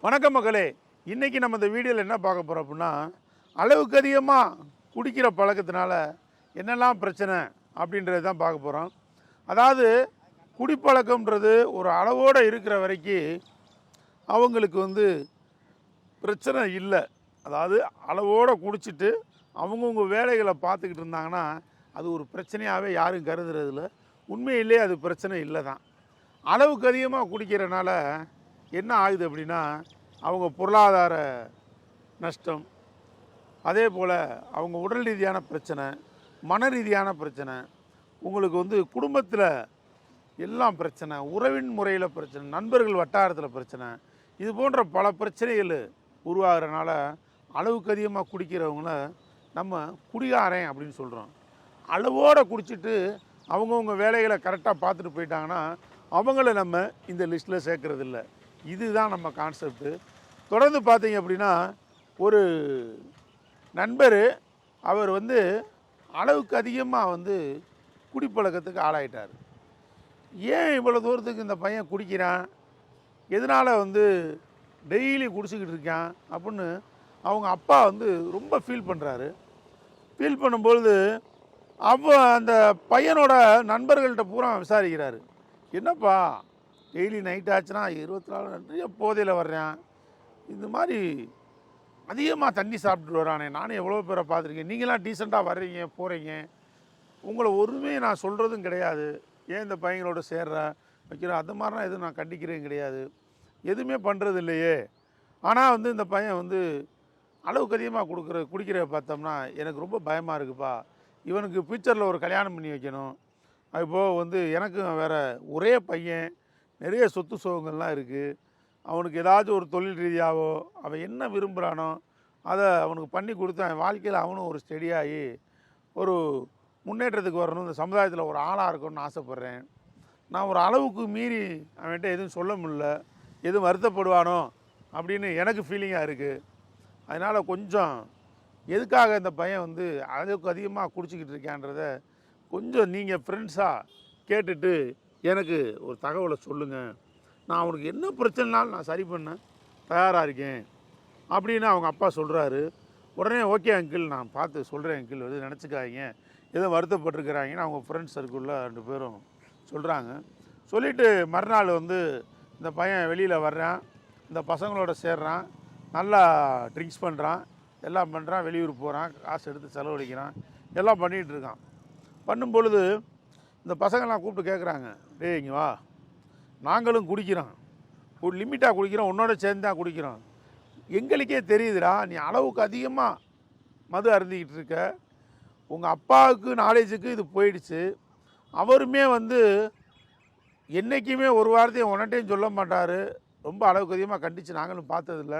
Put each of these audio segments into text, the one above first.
வணக்கம் மக்களே. இன்றைக்கி நம்ம இந்த வீடியோவில் என்ன பார்க்க போகிறோம் அப்படின்னா, அளவுக்கு அதிகமாக குடிக்கிற பழக்கத்தினால என்னெல்லாம் பிரச்சனை அப்படின்றது தான் பார்க்க போகிறோம். அதாவது குடிப்பழக்கம்ன்றது ஒரு அளவோடு இருக்கிற வரைக்கும் அவங்களுக்கு பிரச்சனை இல்லை. அதாவது அளவோடு குடிச்சிட்டு அவங்கவுங்க வேலைகளை பார்த்துக்கிட்டு இருந்தாங்கன்னா அது ஒரு பிரச்சனையாகவே யாரும் கருதுறதில்ல. உண்மையிலே அது பிரச்சனை இல்லை தான். அளவுக்கு அதிகமாக குடிக்கிறனால என்ன ஆகுது அப்படின்னா, அவங்க பொருளாதார நஷ்டம், அதே போல் அவங்க உடல் ரீதியான பிரச்சனை, மன ரீதியான பிரச்சனை, உங்களுக்கு குடும்பத்தில் எல்லாம் பிரச்சனை, உறவின் முறையில் பிரச்சனை, நண்பர்கள் வட்டாரத்தில் பிரச்சனை, இது போன்ற பல பிரச்சனைகள் உருவாகிறனால அளவுக்கு அதிகமாக குடிக்கிறவங்கள நம்ம குடிகாரன் அப்படின்னு சொல்கிறோம். அளவோடு குடிச்சிட்டு அவங்கவுங்க வேலைகளை கரெக்டாக பார்த்துட்டு போயிட்டாங்கன்னா அவங்கள நம்ம இந்த லிஸ்ட்டில் சேர்க்குறதில்ல. இதுதான் நம்ம கான்செப்ட்டு. தொடர்ந்து பார்த்தீங்க அப்படின்னா, ஒரு நண்பர் அவர் அளவுக்கு அதிகமாக குடிப்பழக்கத்துக்கு ஆளாயிட்டார். ஏன் இவ்வளோ தூரத்துக்கு இந்த பையன் குடிக்கிறான், எதனால் டெய்லி குடிச்சிக்கிட்டு இருக்கான் அப்படின்னு அவங்க அப்பா ரொம்ப ஃபீல் பண்ணுறாரு. ஃபீல் பண்ணும்பொழுது அந்த பையனோட நண்பர்கள்ட்ட பூரா விசாரிக்கிறாரு. என்னப்பா டெய்லி நைட் ஆச்சுன்னா 24 நிறைய போதையில் வர்றேன், இந்த மாதிரி அதிகமாக தண்ணி சாப்பிட்டுட்டு வரானே, நானும் எவ்வளோ பேரை பார்த்துருக்கேன், நீங்களாம் டீசெண்டாக வர்றீங்க போகிறீங்க, உங்களை ஒருமே நான் சொல்கிறதும் கிடையாது, ஏன் இந்த பையங்களோட சேர்ற வைக்கிறேன் அந்த மாதிரிலாம் எதுவும் நான் கண்டிக்கிறேன் கிடையாது, எதுவுமே பண்ணுறது இல்லையே. ஆனால் இந்த பையன் அளவுக்கு அதிகமாக குடிக்கிற பார்த்தோம்னா எனக்கு ரொம்ப பயமாக இருக்குப்பா. இவனுக்கு ஃப்யூச்சரில் ஒரு கல்யாணம் பண்ணி வைக்கணும். இப்போது எனக்கும் வேறு ஒரே பையன், நிறைய சொத்து சுகங்கள்லாம் இருக்குது. அவனுக்கு ஏதாச்சும் ஒரு தொழில் ரீதியாகவோ அவன் என்ன விரும்புகிறானோ அதை அவனுக்கு பண்ணி கொடுத்து அவன் வாழ்க்கையில் அவனும் ஒரு ஸ்டெடியாகி ஒரு முன்னேற்றத்துக்கு வரணும், இந்த சமுதாயத்தில் ஒரு ஆளாக இருக்கணும்னு ஆசைப்பட்றேன். நான் ஒரு அளவுக்கு மீறி அவன்கிட்ட எதுவும் சொல்ல முடியல, எதுவும் வருத்தப்படுவானோ அப்படின்னு எனக்கு ஃபீலிங்காக இருக்குது. அதனால் கொஞ்சம் எதுக்காக இந்த பையன் அளவுக்கு அதிகமாக குடிச்சிக்கிட்டு இருக்கான்றத கொஞ்சம் நீங்கள் ஃப்ரெண்ட்ஸாக கேட்டுட்டு எனக்கு ஒரு தகவலை சொல்லுங்கள். நான் அவனுக்கு என்ன பிரச்சனைனாலும் நான் சரி பண்ண தயாராக இருக்கேன் அப்படின்னு அவங்க அப்பா சொல்கிறாரு. உடனே ஓகே அங்கிள், நான் பார்த்து சொல்கிறேன் அங்கிள், எதுவும் நினச்சிக்காதீங்க, எதுவும் வருத்தப்பட்டுருக்கிறாங்கன்னு அவங்க ஃப்ரெண்ட்ஸ் சர்க்கிளில் 2 பேரும் சொல்கிறாங்க. சொல்லிவிட்டு மறுநாள் இந்த பையன் வெளியில் வர்றான், இந்த பசங்களோட சேர்றான், நல்லா ட்ரிங்க்ஸ் பண்ணுறான், எல்லாம் பண்ணுறான், வெளியூர் போகிறான், காசு எடுத்து செலவழிக்கிறான், எல்லாம் பண்ணிகிட்டு இருக்கான். பண்ணும் பொழுது இந்த பசங்கள்லாம் கூப்பிட்டு கேட்குறாங்க, டேய் இங்கே வா, நாங்களும் குடிக்கிறோம், ஒரு லிமிட்டாக குடிக்கிறோம், உன்னோட சேர்ந்து தான் குடிக்கிறோம், எங்களுக்கே தெரியுதுடா நீ அளவுக்கு அதிகமாக மது அருந்திக்கிட்டு இருக்க, உங்கள் அப்பாவுக்கு நாலேஜுக்கு இது போயிடுச்சு, அவருமே என்றைக்குமே ஒரு வாரத்தையும் உன்கிட்டையும் சொல்ல மாட்டார், ரொம்ப அளவுக்கு அதிகமாக கண்டித்து நாங்களும் பார்த்ததில்ல,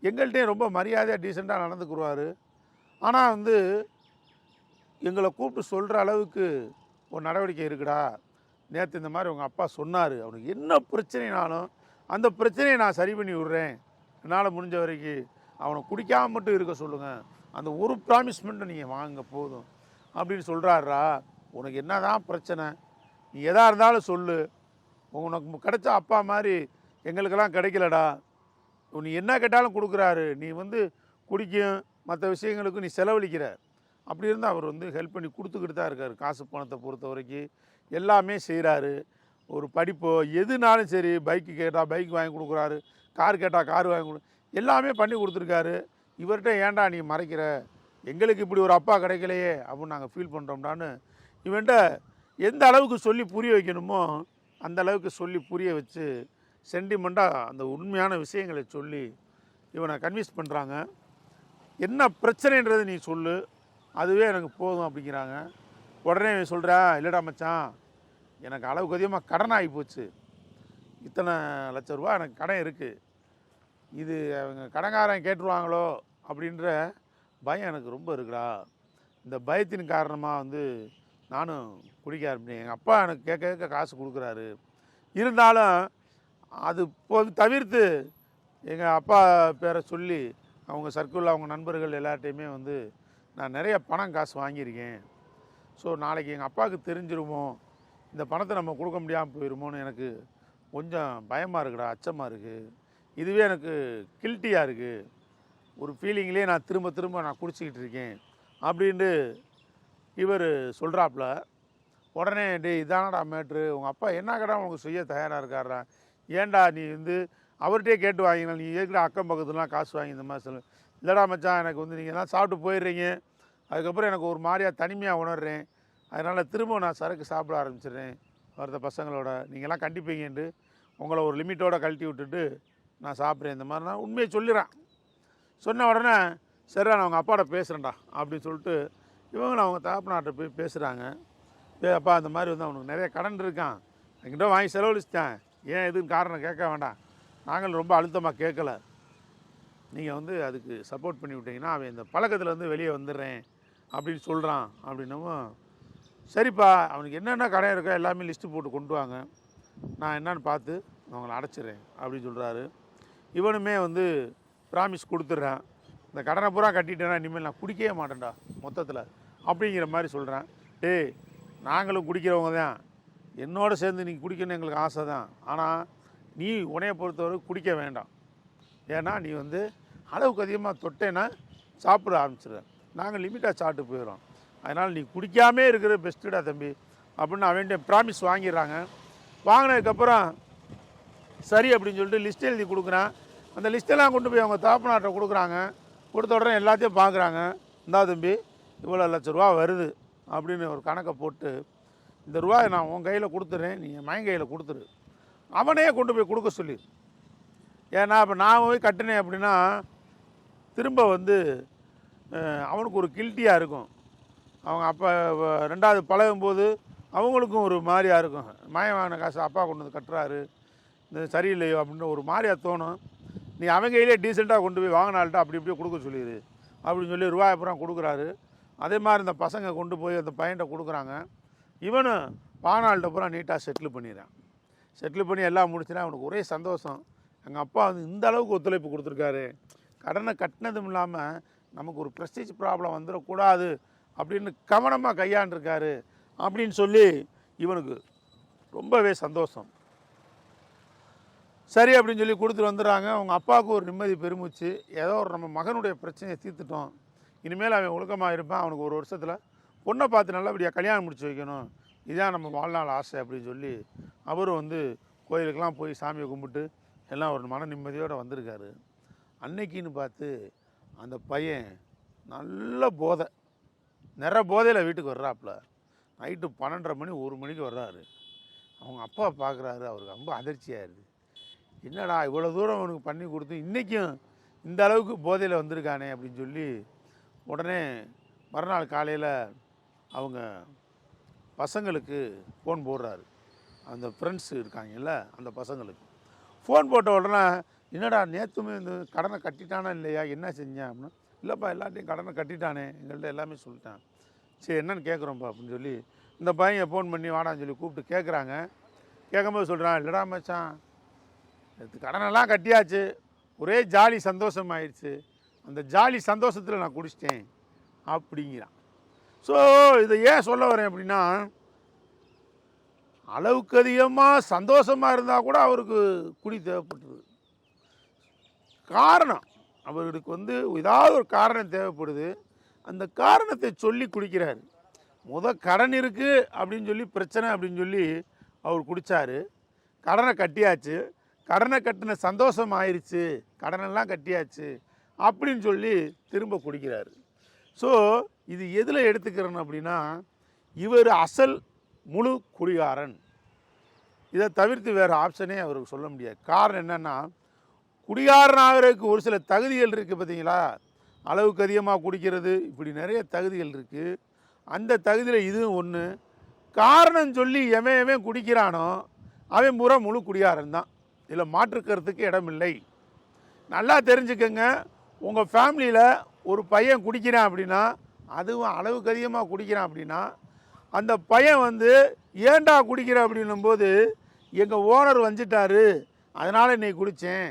எங்கள்கிட்டையும் ரொம்ப மரியாதையாக டீசெண்டாக நடந்துக்குருவார், ஆனால் எங்களை கூப்பிட்டு சொல்கிற அளவுக்கு ஒரு நடவடிக்கை இருக்குடா, நேற்று இந்த மாதிரி உங்கள் அப்பா சொன்னார், அவனுக்கு என்ன பிரச்சனைனாலும் அந்த பிரச்சனையை நான் சரி பண்ணி விட்றேன், என்னால் முடிஞ்ச வரைக்கும் அவனை குடிக்காமல் மட்டும் இருக்க சொல்லுங்கள், அந்த ஒரு ப்ராமிஸ் மட்டும் நீங்கள் வாங்க போதும் அப்படின்னு சொல்கிறாரா. உனக்கு என்ன தான் பிரச்சனை, நீ எதாக இருந்தாலும் சொல்லு, உனக்கு கிடைச்ச அப்பா மாதிரி எங்களுக்கெல்லாம் கிடைக்கலடா, நீ என்ன கேட்டாலும் கொடுக்குறாரு, நீ குடிக்கும் மற்ற விஷயங்களுக்கும் நீ செலவழிக்கிற, அப்படி இருந்தால் அவர் ஹெல்ப் பண்ணி கொடுத்துக்கிட்டு தான் இருக்கார். காசு பணத்தை பொறுத்த வரைக்கும் எல்லாமே செய்கிறாரு. ஒரு படிப்போ எதுனாலும் சரி, பைக்கு கேட்டால் பைக் வாங்கி கொடுக்குறாரு, கார் கேட்டால் கார் வாங்கி எல்லாமே பண்ணி கொடுத்துருக்காரு. இவர்கிட்ட ஏன்டா நீ மறைக்கிற, எங்களுக்கு இப்படி ஒரு அப்பா கிடைக்கலையே அப்படின்னு நாங்கள் ஃபீல் பண்ணுறோம்டான்னு இவன்கிட்ட எந்த அளவுக்கு சொல்லி புரிய வைக்கணுமோ அந்த அளவுக்கு சொல்லி புரிய வச்சு சென்டிமெண்ட்டாக அந்த உண்மையான விஷயங்களை சொல்லி இவனை கன்வின்ஸ் பண்ணுறாங்க. என்ன பிரச்சனைன்றது நீ சொல்லு, அதுவே எனக்கு போதும் அப்படிங்கிறாங்க. உடனே சொல்கிறா, இல்லைடா மச்சான், எனக்கு அளவுக்கு அதிகமாக கடன் ஆகி போச்சு, இத்தனை லட்ச ரூபா எனக்கு கடன் இருக்குது, இது அவங்க கடன்காரன் கேட்டுருவாங்களோ அப்படின்ற பயம் எனக்கு ரொம்ப இருக்குடா, இந்த பயத்தின் காரணமாக நானும் குடிக்க ஆரம்பிச்சேன், எங்கள் அப்பா எனக்கு கேட்க கேட்க காசு கொடுக்குறாரு, இருந்தாலும் அது தவிர்த்து எங்கள் அப்பா பேரை சொல்லி அவங்க சர்க்கிளில் அவங்க நண்பர்கள் எல்லார்ட்டையுமே நான் நிறைய பணம் காசு வாங்கியிருக்கேன், ஸோ நாளைக்கு எங்கள் அப்பாவுக்கு தெரிஞ்சிருமோ, இந்த பணத்தை நம்ம கொடுக்க முடியாமல் போயிடுமோன்னு எனக்கு கொஞ்சம் பயமாக இருக்குடா, அச்சமாக இருக்குது, இதுவே எனக்கு கில்ட்டியாக இருக்குது, ஒரு ஃபீலிங்லேயே நான் திரும்ப திரும்ப நான் குடிச்சிக்கிட்டு இருக்கேன் அப்படின்ட்டு இவர் சொல்கிறாப்புல. உடனே டேய் இதானடா மேட்ரு, உங்கள் அப்பா என்ன கடை உனக்கு செய்ய தயாராக இருக்காரா, ஏன்டா நீ வந்து அவர்கிட்டே கேட்டு வாங்கினா, நீ ஏற்கனவே அக்கம் பக்கத்துலாம் காசு வாங்கி இந்த மாதிரி சொல்லு. இல்லைடா மச்சான், எனக்கு வந்து நீங்கள் தான் சாப்பிட்டு போயிடுறீங்க, அதுக்கப்புறம் எனக்கு ஒரு மாதிரியாக தனிமையாக உணர்றேன், அதனால் திரும்ப நான் சரக்கு சாப்பிட ஆரம்பிச்சிடுறேன் வரத பசங்களோட, நீங்கள்லாம் கண்டிப்பீங்கன்ட்டு உங்களை ஒரு லிமிட்டோடு கழட்டி விட்டுட்டு நான் சாப்பிட்றேன், இந்த மாதிரி நான் உண்மையை சொல்லிடுறேன். சொன்ன உடனே சரிடா நான் அவங்க அப்பாவோட பேசுகிறேன்டா அப்படின்னு சொல்லிட்டு இவங்களும் அவங்க தகப்பனார்ட்ட போய் பேசுகிறாங்க. அப்பா அந்த மாதிரி வந்து அவனுக்கு நிறைய கடன் இருக்கான், என்கிட்ட வாங்கி செலவழிச்சிட்டேன், ஏன் எதுன்னு காரணம் கேட்க வேண்டாம், நாங்களும் ரொம்ப அழுத்தமாக கேட்கல, நீங்கள் வந்து அதுக்கு சப்போர்ட் பண்ணி விட்டீங்கன்னா அவன் இந்த பழக்கத்துலேருந்து வெளியே வந்துடுறேன் அப்படின்னு சொல்கிறான். அப்படின்னவும் சரிப்பா அவனுக்கு என்னென்ன கடன் இருக்கோ எல்லாமே லிஸ்ட்டு போட்டு கொண்டு வாங்க, நான் என்னன்னு பார்த்து அவங்கள அடைச்சிட்றேன் அப்படின்னு சொல்கிறாரு. இவனுமே வந்து ப்ராமிஸ் கொடுத்துட்றேன், இந்த கடனை பூரா கட்டிட்டேன்னா இனிமேல் நான் குடிக்கவே மாட்டேன்டா மொத்தத்தில் அப்படிங்கிற மாதிரி சொல்கிறேன். டேய் நாங்களும் குடிக்கிறவங்க தான், என்னோடு சேர்ந்து நீங்கள் குடிக்கணும்னு எங்களுக்கு ஆசை தான், ஆனால் நீ உன்னையை பொறுத்தவரை குடிக்க வேண்டாம், ஏன்னா நீ வந்து அளவுக்கு அதிகமாக தொட்டேன்னா சாப்பிட ஆரம்பிச்சிடுறேன், நாங்கள் லிமிட்டாக சாப்பிட்டு போயிடும், அதனால் நீ குடிக்காமே இருக்கிற பெஸ்ட்டுடா தம்பி அப்படின்னு அவன்கிட்ட ப்ராமிஸ் வாங்கிடுறாங்க. வாங்கினதுக்கப்புறம் சரி அப்படின்னு சொல்லிட்டு லிஸ்ட் எழுதி கொடுக்குறான். அந்த லிஸ்ட்டெல்லாம் கொண்டு போய் அவங்க தாப்பனார்ட்ட கொடுக்குறாங்க. கொடுத்த உடனே எல்லாத்தையும் பார்க்குறாங்க. இந்தா தம்பி இவ்வளோ லட்ச ரூபா வருது அப்படின்னு ஒரு கணக்கை போட்டு, இந்த ரூபாயை நான் உன் கையில் கொடுத்துட்றேன், நீ என் மகன் கையில் கொடுத்துரு, அவனையே கொண்டு போய் கொடுக்க சொல்லி. ஏன்னா இப்போ நான் போய் கட்டினேன் அப்படின்னா திரும்ப வந்து அவனுக்கு ஒரு கில்ட்டியாக இருக்கும், அவங்க அப்பா ரெண்டாவது பழகும்போது அவங்களுக்கும் ஒரு மாதிரியாக இருக்கும், மகன் வாங்கின காசு அப்பா கொண்டு வந்து கட்டுறாரு, இந்த சரியில்லையோ அப்படின்னு ஒரு மாதிரியாக தோணும். நீ அவங்க கையிலே டீசெண்டாக கொண்டு போய் வாங்கினால்ட்ட அப்படி இப்படியே கொடுக்க சொல்லிடு அப்படின்னு சொல்லி ரூபாய் அப்புறம் கொடுக்குறாரு. அதே மாதிரி இந்த பசங்க கொண்டு போய் அந்த பையன்கிட்ட கொடுக்குறாங்க. இவனும் வாங்கினால்ட்ட அப்புறம் நீட்டாக செட்டில் பண்ணிடுறான். செட்டில் பண்ணி எல்லாம் முடிச்சுன்னா அவனுக்கு ஒரே சந்தோஷம், எங்கள் அப்பா வந்து இந்த அளவுக்கு ஒத்துழைப்பு கொடுத்துருக்காரு, கடனை கட்டினதும் இல்லாமல் நமக்கு ஒரு ப்ரெஸ்டீஜ் ப்ராப்ளம் வந்துடக்கூடாது அப்படின்னு கவனமாக கையாண்டிருக்காரு அப்படின்னு சொல்லி இவனுக்கு ரொம்பவே சந்தோஷம். சரி அப்படின்னு சொல்லி கொடுத்துட்டு வந்துடுறாங்க. அவங்க அப்பாவுக்கு ஒரு நிம்மதி பெருமிச்சு, ஏதோ ஒரு நம்ம மகனுடைய பிரச்சனையை தீர்த்துட்டோம், இனிமேல் அவன் ஒழுக்கமாக இருப்பான், அவனுக்கு ஒரு வருஷத்தில் பொண்ணை பார்த்து நல்லபடியாக கல்யாணம் முடிச்சு வைக்கணும், இதுதான் நம்ம வாழ்நாள் ஆசை அப்படின்னு சொல்லி அவரும் வந்து கோயிலுக்கெல்லாம் போய் சாமியை கும்பிட்டு எல்லாம் ஒரு மன நிம்மதியோடு வந்திருக்காரு. அன்னைக்குன்னு பார்த்து அந்த பையன் நல்ல போதை, போதையில் வீட்டுக்கு வர்றாப்புல. நைட்டு 12:30 மணி 1 மணிக்கு வர்றாரு. அவங்க அப்பா பார்க்குறாரு, அவருக்கு ரொம்ப அதிர்ச்சியாயிருது, என்னடா இவ்வளோ தூரம் அவனுக்கு பண்ணி கொடுத்து இன்றைக்கும் இந்த அளவுக்கு போதையில் வந்திருக்கானே அப்படின்னு சொல்லி உடனே மறுநாள் காலையில் அவங்க பசங்களுக்கு ஃபோன் போடுறாரு. அந்த ஃப்ரெண்ட்ஸ் இருக்காங்கல்ல அந்த பசங்களுக்கு ஃபோன் போட்ட உடனே, என்னடா நேற்றுமே இந்த கடனை கட்டிட்டானா இல்லையா, என்ன செஞ்சேன் அப்படின்னா, இல்லைப்பா எல்லாத்தையும் கடனை கட்டிட்டானே, எங்கள்கிட்ட எல்லாமே சொல்லிட்டான், சரி என்னன்னு கேட்குறோம்ப்பா அப்படின்னு சொல்லி இந்த பையன் ஃபோன் பண்ணி வாடான்னு சொல்லி கூப்பிட்டு கேட்குறாங்க. கேட்கும்போது சொல்கிறான், இல்லைடா மச்சான் நேற்று கடனெல்லாம் கட்டியாச்சு, ஒரே ஜாலி சந்தோஷம் ஆயிடுச்சு, அந்த ஜாலி சந்தோஷத்தில் நான் குடிச்சிட்டேன் அப்படிங்கிறான். ஸோ இதை ஏன் சொல்ல வரேன் அப்படின்னா, அளவுக்கு அதிகமாக சந்தோஷமாக இருந்தால் கூட அவருக்கு குடி தேவைப்பட்டுருது. காரணம் அவருக்கு வந்து ஏதாவது ஒரு காரணம் தேவைப்படுது, அந்த காரணத்தை சொல்லி குடிக்கிறார். கடன் இருக்குது அப்படின்னு சொல்லி பிரச்சனை அப்படின்னு சொல்லி அவர் குடித்தார், கடனை கட்டியாச்சு, கடனை கட்டின சந்தோஷம் ஆயிடுச்சு, கடனெல்லாம் கட்டியாச்சு அப்படின்னு சொல்லி திரும்ப குடிக்கிறார். ஸோ இது எதில் எடுத்துக்கிறேன் அப்படின்னா, இவர் அசல் முழு குடிகாரன், இதை தவிர்த்து வேறு ஆப்ஷனே அவருக்கு சொல்ல முடியாது. காரணம் என்னென்னா, குடிகாரன் ஆகிறதுக்கு ஒரு சில தகுதிகள் இருக்குது பார்த்தீங்களா, அளவுக்கு அதிகமாக குடிக்கிறது, இப்படி நிறைய தகுதிகள் இருக்குது. அந்த தகுதியில் இதுவும் ஒன்று. காரணம் சொல்லி எவன் குடிக்கிறானோ அவன் முழு குடிகாரன் தான், இதில் மாற்றுக்கிறதுக்கு இடமில்லை. நல்லா தெரிஞ்சுக்கங்க, உங்கள் ஃபேமிலியில் ஒரு பையன் குடிக்கிறான் அப்படின்னா, அதுவும் அளவுக்கு அதிகமாக குடிக்கிறான் அப்படின்னா, அந்த பையன் வந்து ஏன்டா குடிக்கிற அப்படின்னும்போது, எங்கள் ஓனர் வந்துட்டாரு அதனால் இன்னைக்கு குடித்தேன்,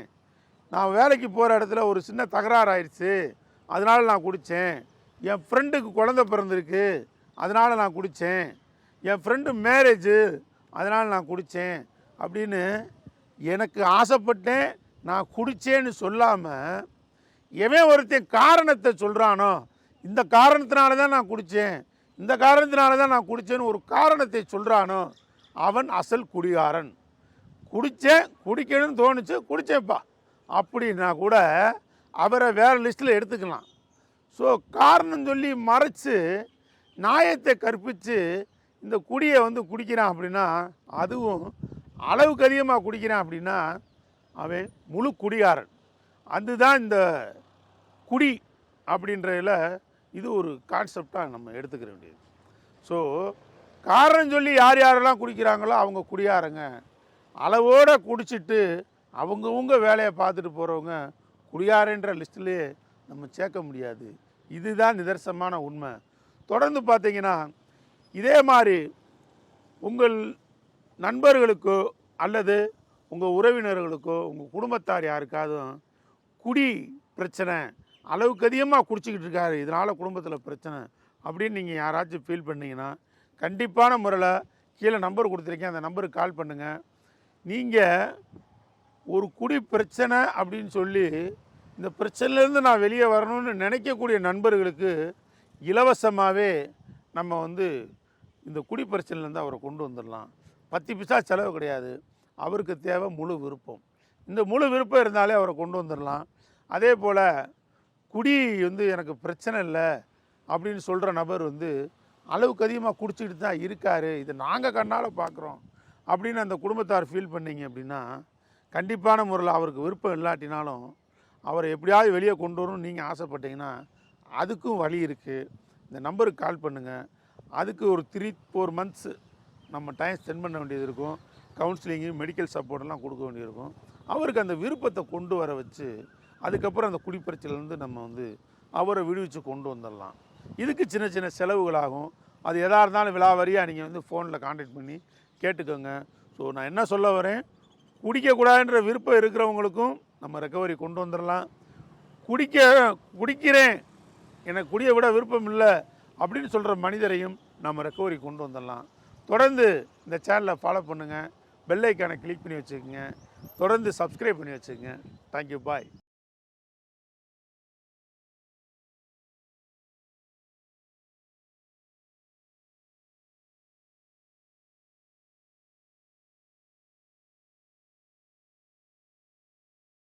நான் வேலைக்கு போகிற இடத்துல ஒரு சின்ன தகராறு ஆயிடுச்சு அதனால் நான் குடித்தேன், என் ஃப்ரெண்டுக்கு குழந்தை பிறந்திருக்கு அதனால் நான் குடித்தேன், என் ஃப்ரெண்டு மேரேஜு அதனால் நான் குடித்தேன் அப்படின்னு எனக்கு ஆசைப்பட்டேன், நான் குடித்தேன்னு சொல்லாமல் எவன் ஒருத்தன் காரணத்தை சொல்கிறானோ, இந்த காரணத்தினால தான் நான் குடித்தேன், இந்த காரணத்தினால தான் நான் குடித்தேன்னு ஒரு காரணத்தை சொல்கிறானோ அவன் அசல் குடிகாரன். குடிக்கணும்னு தோணுச்சு, குடித்தேன்ப்பா அப்படின்னா கூட அவரை வேறு லிஸ்ட்டில் எடுத்துக்கலாம். ஸோ காரணம் சொல்லி மறைச்சு நியாயத்தை கற்பித்து இந்த குடியை குடிக்கிறான் அப்படின்னா, அதுவும் அளவுக்கு அதிகமாக குடிக்கிறான் அப்படின்னா அவன் முழு குடிகாரன். அதுதான் இந்த குடி அப்படின்றதில் இது ஒரு கான்செப்டாக நம்ம எடுத்துக்கிற வேண்டியது. ஸோ காரணம் சொல்லி யார் யாரெல்லாம் குடிக்கிறாங்களோ அவங்க குடியாரங்க. அளவோடு குடிச்சிட்டு அவங்கவுங்க வேலையை பார்த்துட்டு போகிறவங்க குடியாரன்ற லிஸ்ட்டிலே நம்ம சேர்க்க முடியாது. இதுதான் நிதர்சனமான உண்மை. தொடர்ந்து பார்த்தீங்கன்னா இதே மாதிரி உங்கள் நண்பர்களுக்கோ அல்லது உங்கள் உறவினர்களுக்கோ உங்கள் குடும்பத்தார் யாருக்காவது குடி பிரச்சனை, அளவுக்கு அதிகமாக குடிச்சிக்கிட்டு இருக்காரு, இதனால் குடும்பத்தில் பிரச்சனை அப்படின்னு நீங்கள் யாராச்சும் ஃபீல் பண்ணிங்கன்னா கண்டிப்பான முறையில் கீழே நம்பர் கொடுத்துருக்கேன், அந்த நம்பருக்கு கால் பண்ணுங்கள். நீங்கள் ஒரு குடி பிரச்சனை அப்படின்னு சொல்லி இந்த பிரச்சனையிலேருந்து நான் வெளியே வரணும்னு நினைக்கக்கூடிய நண்பர்களுக்கு இலவசமாகவே நம்ம இந்த குடி பிரச்சனையிலேருந்து அவரை கொண்டு வந்துடலாம். 10 பைசா செலவு கிடையாது. அவருக்கு தேவை முழு விருப்பம். இந்த முழு விருப்பம் இருந்தாலே அவரை கொண்டு வந்துடலாம். அதே போல் குடி எனக்கு பிரச்சனை இல்லை அப்படின்னு சொல்கிற நபர் அளவுக்கு அதிகமாக குடிச்சிக்கிட்டு தான் இருக்கார், இதை நாங்கள் கண்ணால் பார்க்குறோம் அப்படின்னு அந்த குடும்பத்தார் ஃபீல் பண்ணிங்க அப்படின்னா கண்டிப்பான முறையில் அவருக்கு விருப்பம் இல்லாட்டினாலும் அவரை எப்படியாவது வெளியே கொண்டு வரணும்னு நீங்கள் ஆசைப்பட்டீங்கன்னா அதுக்கும் வழி இருக்குது. இந்த நம்பருக்கு கால் பண்ணுங்கள். அதுக்கு ஒரு 3-4 மந்த்ஸு நம்ம டைம் ஸ்பெண்ட் பண்ண வேண்டியது இருக்கும். கவுன்சிலிங்கு, மெடிக்கல் சப்போர்ட்டெல்லாம் கொடுக்க வேண்டியிருக்கும். அவருக்கு அந்த விருப்பத்தை கொண்டு வர வச்சு அதுக்கப்புறம் அந்த குடிப்பிரச்சனையிலேருந்து நம்ம அவரை விடுவிச்சு கொண்டு வந்துடலாம். இதுக்கு சின்ன சின்ன செலவுகளாகும். அது எதாக இருந்தாலும் விலாவரியாக நீங்கள் ஃபோனில் கான்டாக்ட் பண்ணி கேட்டுக்கோங்க. ஸோ நான் என்ன சொல்ல வரேன், குடிக்கக்கூடாதுன்ற விருப்பம் இருக்கிறவங்களுக்கும் நம்ம ரெக்கவரி கொண்டு வந்துடலாம். குடிக்கிறேன், எனக்கு குடியை விட விருப்பம் இல்லை அப்படின்னு சொல்கிற மனிதரையும் நம்ம ரெக்கவரி கொண்டு வந்துடலாம். தொடர்ந்து இந்த சேனலை ஃபாலோ பண்ணுங்கள், பெல் ஐக்கானை கிளிக் பண்ணி வச்சுக்கோங்க, தொடர்ந்து சப்ஸ்கிரைப் பண்ணி வச்சுக்கோங்க. தேங்க்யூ, பாய்.